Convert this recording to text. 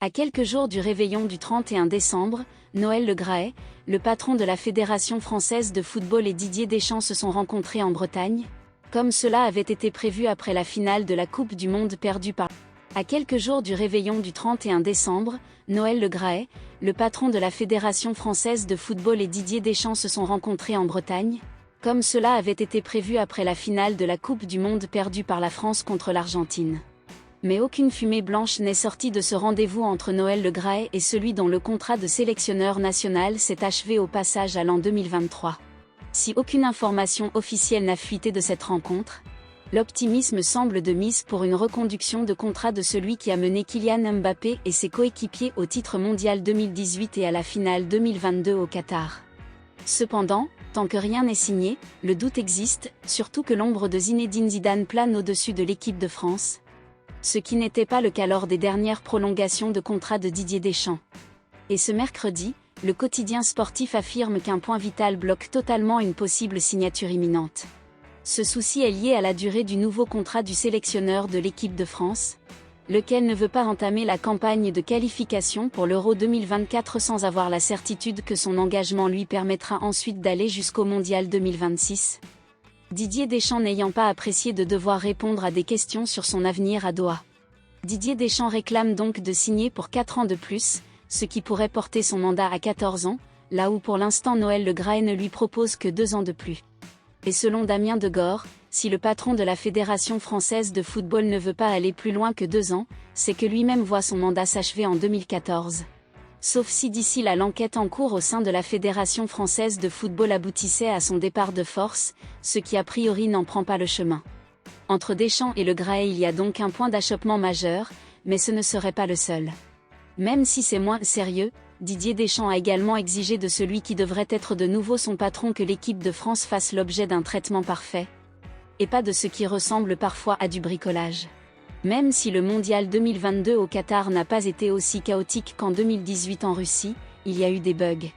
À quelques jours du réveillon du 31 décembre, Noël Le Graët, le patron de la Fédération française de football et Didier Deschamps se sont rencontrés en Bretagne, comme cela avait été prévu après la finale de la Coupe du Monde perdue par... À quelques jours du réveillon du 31 décembre, Noël Le Graët, le patron de la Fédération française de football et Didier Deschamps se sont rencontrés en Bretagne, comme cela avait été prévu après la finale de la Coupe du Monde perdue par la France contre l'Argentine. Mais aucune fumée blanche n'est sortie de ce rendez-vous entre Noël Le Graët et celui dont le contrat de sélectionneur national s'est achevé au passage à l'an 2023. Si aucune information officielle n'a fuité de cette rencontre, l'optimisme semble de mise pour une reconduction de contrat de celui qui a mené Kylian Mbappé et ses coéquipiers au titre mondial 2018 et à la finale 2022 au Qatar. Cependant, tant que rien n'est signé, le doute existe, surtout que l'ombre de Zinedine Zidane plane au-dessus de l'équipe de France, ce qui n'était pas le cas lors des dernières prolongations de contrat de Didier Deschamps. Et ce mercredi, le quotidien sportif affirme qu'un point vital bloque totalement une possible signature imminente. Ce souci est lié à la durée du nouveau contrat du sélectionneur de l'équipe de France, lequel ne veut pas entamer la campagne de qualification pour l'Euro 2024 sans avoir la certitude que son engagement lui permettra ensuite d'aller jusqu'au Mondial 2026. Didier Deschamps n'ayant pas apprécié de devoir répondre à des questions sur son avenir à Doha. Didier Deschamps réclame donc de signer pour 4 ans de plus, ce qui pourrait porter son mandat à 14 ans, là où pour l'instant Noël Le Graët ne lui propose que 2 ans de plus. Et selon Damien Degore, si le patron de la Fédération française de football ne veut pas aller plus loin que 2 ans, c'est que lui-même voit son mandat s'achever en 2014. Sauf si d'ici là l'enquête en cours au sein de la Fédération française de football aboutissait à son départ de force, ce qui a priori n'en prend pas le chemin. Entre Deschamps et Le Graët il y a donc un point d'achoppement majeur, mais ce ne serait pas le seul. Même si c'est moins sérieux, Didier Deschamps a également exigé de celui qui devrait être de nouveau son patron que l'équipe de France fasse l'objet d'un traitement parfait, et pas de ce qui ressemble parfois à du bricolage. Même si le Mondial 2022 au Qatar n'a pas été aussi chaotique qu'en 2018 en Russie, il y a eu des bugs.